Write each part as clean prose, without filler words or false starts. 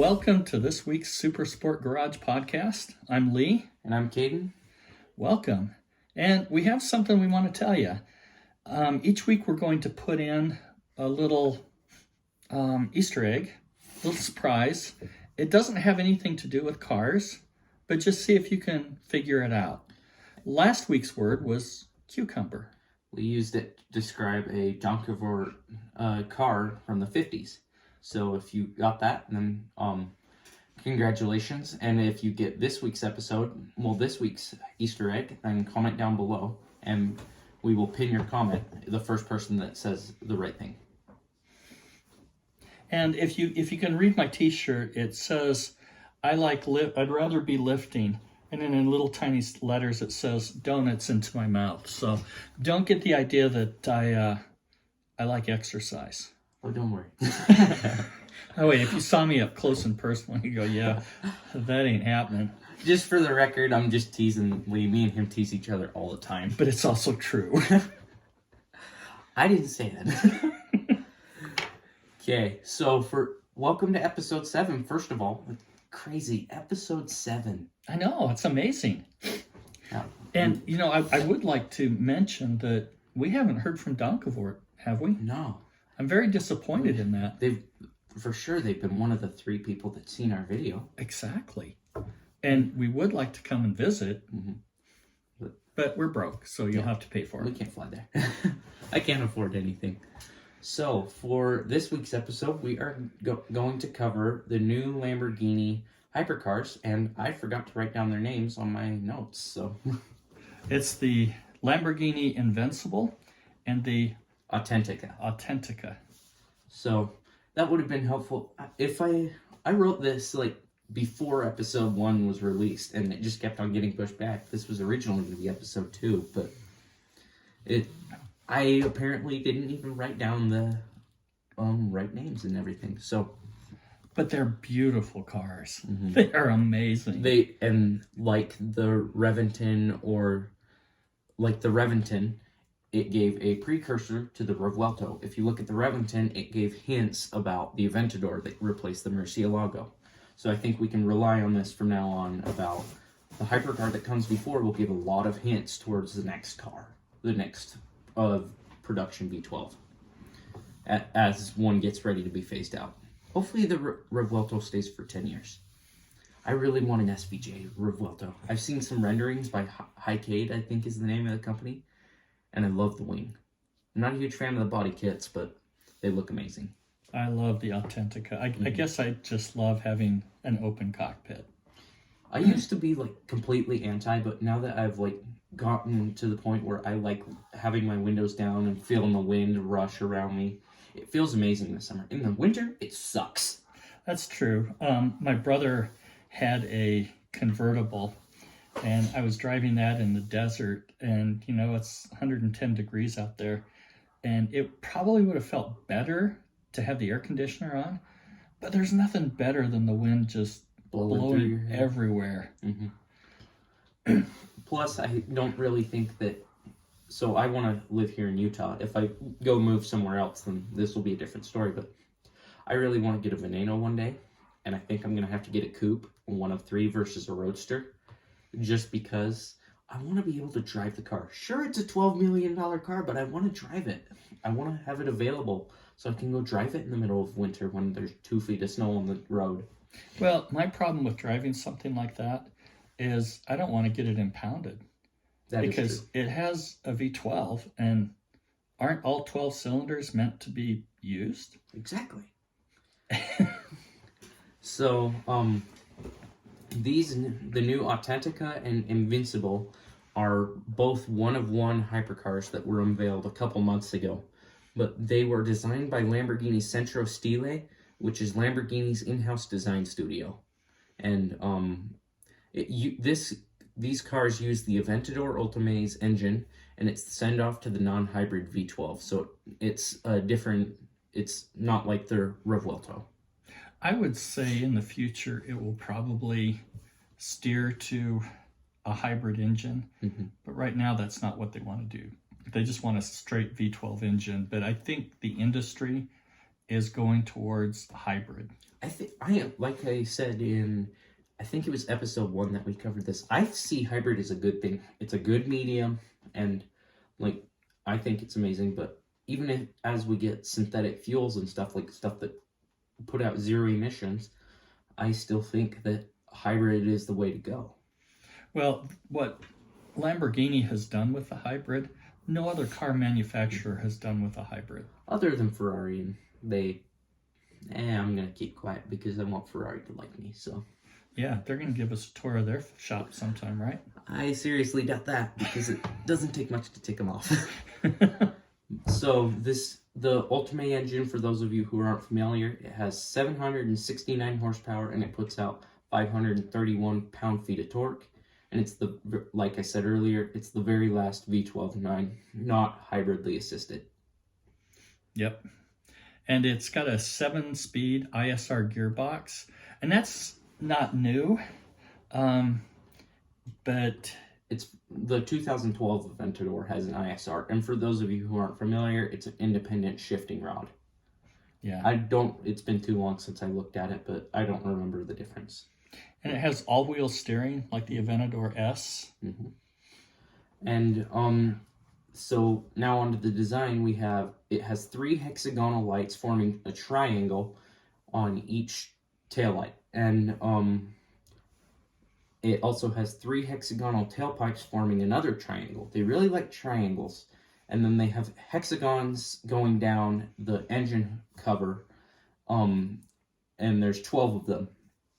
Welcome to this week's Super Sport Garage podcast. I'm Lee. And I'm Caden. Welcome. And we have something we want to tell you. Each week we're going to put in a little Easter egg, a little surprise. It doesn't have anything to do with cars, but just see if you can figure it out. Last week's word was cucumber. We used it to describe a Donkervort car from the 50s. So if you got that, then congratulations. And if you get this week's this week's Easter egg, then comment down below and we will pin your comment, the first person that says the right thing. And if you can read my t-shirt, it says, I'd rather be lifting. And then in little tiny letters it says donuts into my mouth. So don't get the idea that I like exercise. Oh, don't worry. Oh, wait, if you saw me up close and personal, you go, yeah, that ain't happening. Just for the record, I'm just teasing Lee. Me and him tease each other all the time. But it's also true. I didn't say that. Okay, so welcome to episode 7, first of all. Crazy, episode 7. I know, it's amazing. Yeah. And, I would like to mention that we haven't heard from Donkervort, have we? No. I'm very disappointed in that. They've been one of the 3 people that's seen our video. Exactly. And we would like to come and visit, but we're broke, so you'll have to pay for it. We can't fly there. I can't afford anything. So, for this week's episode, we are going to cover the new Lamborghini hypercars, and I forgot to write down their names on my notes, so... It's the Lamborghini Invincible and the Authentica. So, that would have been helpful. If I wrote this, before episode 1 was released, and it just kept on getting pushed back. This was originally going to be episode 2, but I apparently didn't even write down the right names and everything. So, but they're beautiful cars. Mm-hmm. They are amazing. The Reventon, it gave a precursor to the Revuelto. If you look at the Reventon, it gave hints about the Aventador that replaced the Murcielago. So I think we can rely on this from now on about the hypercar that comes before will give a lot of hints towards the next car, the next production V12, as one gets ready to be phased out. Hopefully the Revuelto stays for 10 years. I really want an SVJ Revuelto. I've seen some renderings by Hycade, I think is the name of the company, and I love the wing. I'm not a huge fan of the body kits, but they look amazing. I love the Authentica. I guess I just love having an open cockpit. I used to be completely anti, but now that I've gotten to the point where I like having my windows down and feeling the wind rush around me, it feels amazing this summer. In the winter, it sucks. That's true. My brother had a convertible, and I was driving that in the desert, and it's 110 degrees out there, and it probably would have felt better to have the air conditioner on, but there's nothing better than the wind just blowing everywhere. Mm-hmm. Plus, I don't really think that... So I want to live here in Utah. If I go move somewhere else, then this will be a different story, but I really want to get a Veneno one day, and I think I'm going to have to get a coupe, one of 3 versus a roadster, just because I want to be able to drive the car. Sure, it's a $12 million car, but I want to drive it. I want to have it available so I can go drive it in the middle of winter when there's 2 feet of snow on the road. Well, my problem with driving something like that is I don't want to get it impounded. Because it has a V12, and aren't all 12 cylinders meant to be used? Exactly. So, the new Authentica and Invincible are both one-of-one hypercars that were unveiled a couple months ago. But they were designed by Lamborghini Centro Stile, which is Lamborghini's in-house design studio. And these cars use the Aventador Ultimate's engine, and it's the send-off to the non-hybrid V12. So it's it's not like their Revuelto. I would say in the future it will probably steer to a hybrid engine, but right now that's not what they want to do. They just want a straight V12 engine, but I think the industry is going towards hybrid. Like I said in, I think it was episode 1 that we covered this. I see hybrid as a good thing. It's a good medium, and like I think it's amazing. But even if as we get synthetic fuels and stuff that put out zero emissions, I still think that hybrid is the way to go. Well, what Lamborghini has done with the hybrid, no other car manufacturer has done with a hybrid. Other than Ferrari, and I'm going to keep quiet because I want Ferrari to like me, so. Yeah, they're going to give us a tour of their shop sometime, right? I seriously doubt that because it doesn't take much to take them off. So the Ultimate engine, for those of you who aren't familiar, it has 769 horsepower and it puts out 531 pound-feet of torque. And it's like I said earlier, it's the very last V12.9, not hybridly assisted. Yep. And it's got a 7-speed ISR gearbox. And that's not new. But it's the 2012 Aventador has an ISR. And for those of you who aren't familiar, it's an independent shifting rod. Yeah. It's been too long since I looked at it, but I don't remember the difference. And it has all-wheel steering like the Aventador S. Mm-hmm. And so now onto the design, it has 3 hexagonal lights forming a triangle on each taillight. And it also has 3 hexagonal tailpipes forming another triangle. They really like triangles. And then they have hexagons going down the engine cover. And there's 12 of them.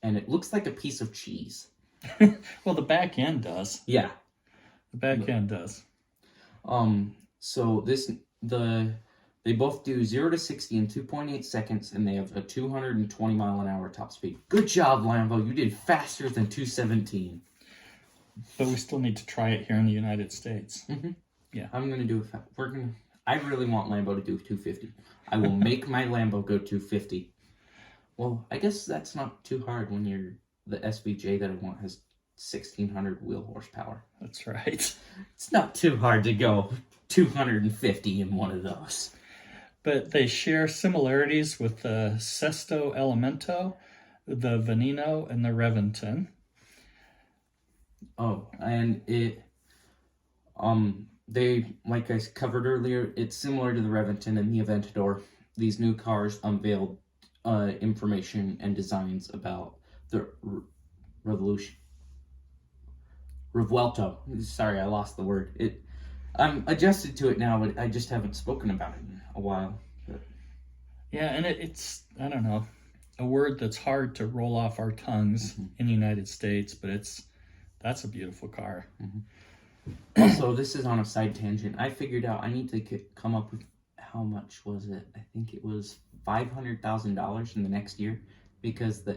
And it looks like a piece of cheese. Well, the back end does. Yeah. The back end does. So they both do 0 to 60 in 2.8 seconds, and they have a 220 mile an hour top speed. Good job, Lambo. You did faster than 217. But we still need to try it here in the United States. Mm-hmm. Yeah. I'm going to do it. I really want Lambo to do 250. I will make my Lambo go 250. Well, I guess that's not too hard when the SVJ that I want has 1,600 wheel horsepower. That's right. It's not too hard to go 250 in one of those. But they share similarities with the Sesto Elemento, the Veneno, and the Revington. Oh, and like I covered earlier, it's similar to the Revington and the Aventador. These new cars unveiled information and designs about the Revuelto. Sorry, I lost the word. I'm adjusted to it now, but I just haven't spoken about it in a while. But. Yeah, and it's, I don't know, a word that's hard to roll off our tongues in the United States, but that's a beautiful car. Mm-hmm. Also, this is on a side tangent. I figured out I need to come up with, how much was it? I think it was $500,000 in the next year because the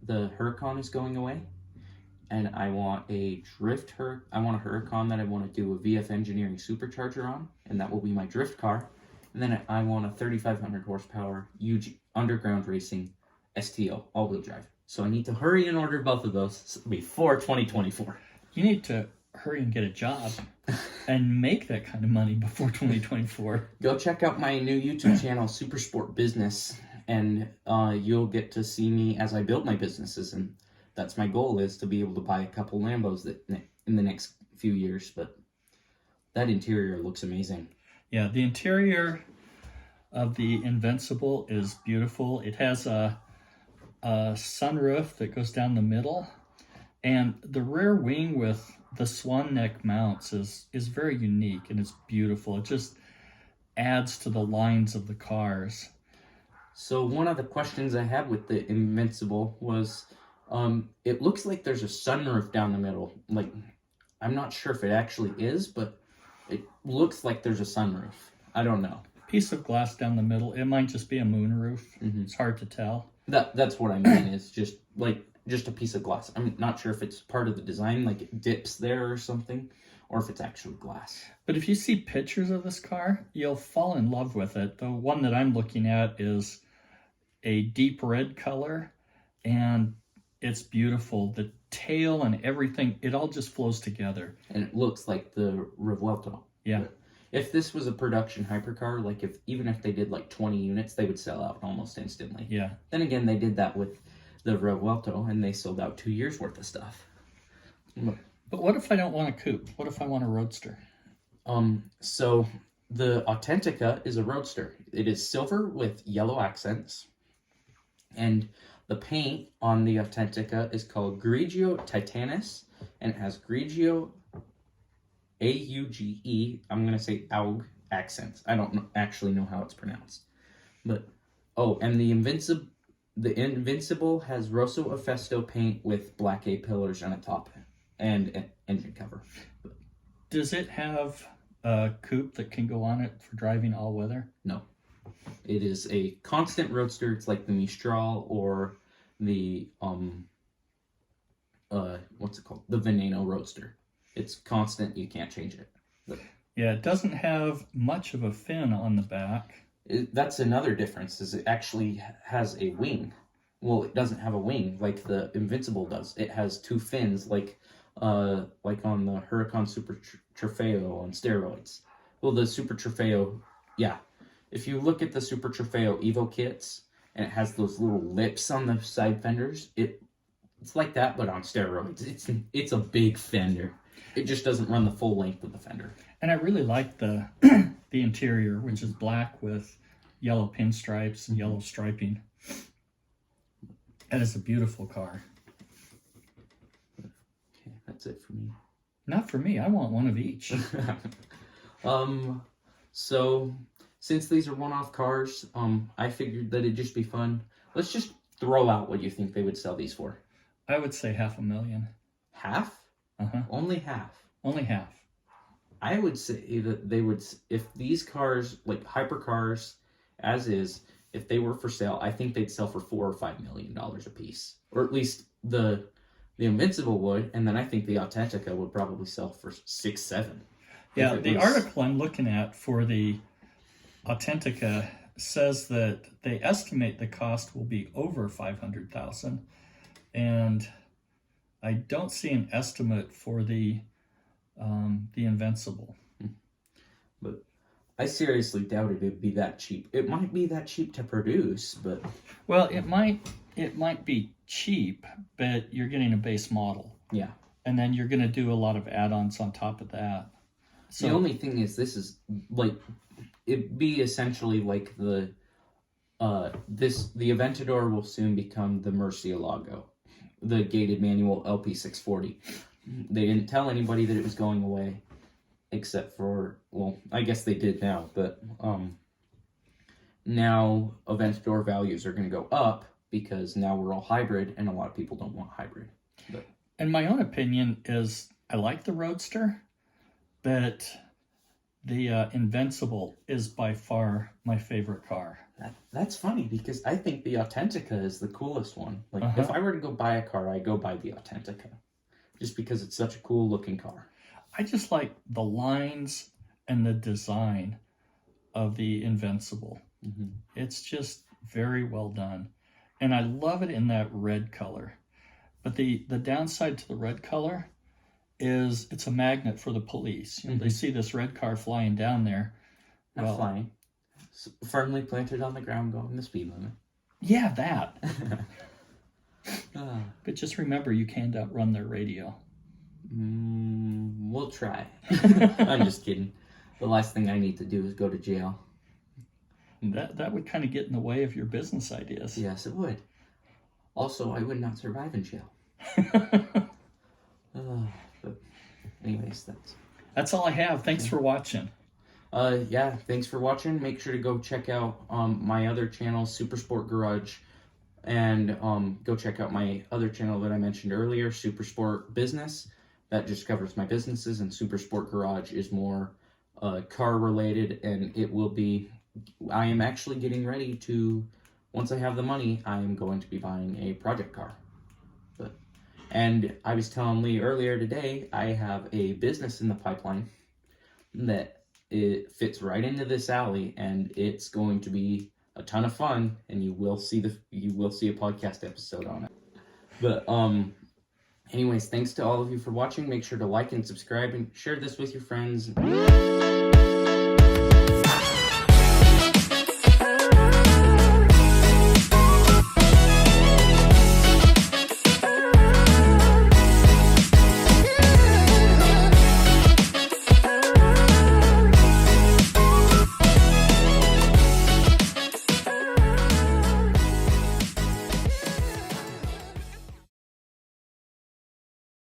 Huracan is going away. And I want a Huracan that I want to do a VF Engineering supercharger on, and that will be my drift car. And then I want a 3,500 horsepower UG underground racing STO all-wheel drive. So I need to hurry and order both of those before 2024. You need to hurry and get a job and make that kind of money before 2024. Go check out my new YouTube channel, Super Sport Business, and you'll get to see me as I build my businesses. And that's my goal, is to be able to buy a couple Lambos in the next few years. But that interior looks amazing. Yeah, the interior of the Invincible is beautiful. It has a sunroof that goes down the middle, and the rear wing with the swan neck mounts is very unique and it's beautiful. It just adds to the lines of the cars. So one of the questions I had with the Invincible was, it looks like there's a sunroof down the middle. Like, I'm not sure if it actually is, but it looks like there's a sunroof. I don't know. Piece of glass down the middle. It might just be a moonroof. Mm-hmm. It's hard to tell. That's what I mean. It's just a piece of glass. I'm not sure if it's part of the design, like it dips there or something, or if it's actually glass. But if you see pictures of this car, you'll fall in love with it. The one that I'm looking at is a deep red color, and it's beautiful. The tail and everything, it all just flows together. And it looks like the Revuelto. Yeah. If this was a production hypercar, like even if they did like 20 units, they would sell out almost instantly. Yeah. Then again, they did that with the Revuelto, and they sold out 2 years worth of stuff. But what if I don't want a coupe? What if I want a roadster? So the Authentica is a roadster. It is silver with yellow accents, and the paint on the Authentica is called Grigio Titanus, and it has Grigio AUGE. I'm gonna say AUG accents. I don't actually know how it's pronounced, but and the Invincible has Rosso Efesto paint with black A-pillars on the top and an engine cover. Does it have a coupe that can go on it for driving all weather? No. It is a constant roadster. It's like the Mistral or the what's it called? The Veneno Roadster. It's constant. You can't change it. Yeah, it doesn't have much of a fin on the back. That's another difference. Is it actually has a wing? Well, it doesn't have a wing like the Invincible does. It has 2 fins, like on the Huracan Super Trofeo on steroids. Well, the Super Trofeo, yeah. If you look at the Super Trofeo Evo kits, and it has those little lips on the side fenders, it's like that, but on steroids. It's a big fender. It just doesn't run the full length of the fender. And I really like the the interior, which is black with yellow pinstripes and yellow striping. That is a beautiful car. Okay, that's it for me. Not for me. I want one of each. So since these are one-off cars, I figured that it'd just be fun. Let's just throw out what you think they would sell these for. I would say $500,000. Half? Uh-huh. Only half. Only half. I would say that they would, if these cars, like hypercars, as is, if they were for sale, I think they'd sell for $4 or $5 million a piece, or at least the Invincible would, and then I think the Authentica would probably sell for 6, 7. Yeah, the article I'm looking at for the Authentica says that they estimate the cost will be over $500,000, and I don't see an estimate for the Invincible. But I seriously doubted it'd be that cheap. It might be that cheap to produce, but well, it might be cheap, but you're getting a base model. Yeah. And then you're going to do a lot of add-ons on top of that. So the only thing is, this is like, it'd be essentially like the Aventador will soon become the Murcielago, the gated manual LP640. They didn't tell anybody that it was going away, except for, well, I guess they did now, but now Aventador values are going to go up because now we're all hybrid, and a lot of people don't want hybrid. But and my own opinion is I like the Roadster, but the Invincible is by far my favorite car. That's funny, because I think the Authentica is the coolest one. Like, if I were to go buy a car, I'd go buy the Authentica, just because it's such a cool looking car. I just like the lines and the design of the Invincible. Mm-hmm. It's just very well done. And I love it in that red color. But the downside to the red color is it's a magnet for the police. You know, they see this red car flying down there. Not flying. Firmly planted on the ground, going the speed limit. Yeah, that. But just remember, you can't outrun their radio. We'll try. I'm just kidding. The last thing I need to do is go to jail. That would kind of get in the way of your business ideas. Yes, it would. Also, I would not survive in jail. But anyways, that's all I have. Thanks for watching. Yeah, thanks for watching. Make sure to go check out my other channel, Super Sport Garage, and go check out my other channel that I mentioned earlier, Super Sport Business. That just covers my businesses, and Super Sport Garage is more car related, and it will be, I am actually getting ready to, once I have the money, I am going to be buying a project car. And I was telling Lee earlier today, I have a business in the pipeline that it fits right into this alley, and it's going to be a ton of fun, and you will see a podcast episode on it. But anyways, thanks to all of you for watching. Make sure to like and subscribe and share this with your friends.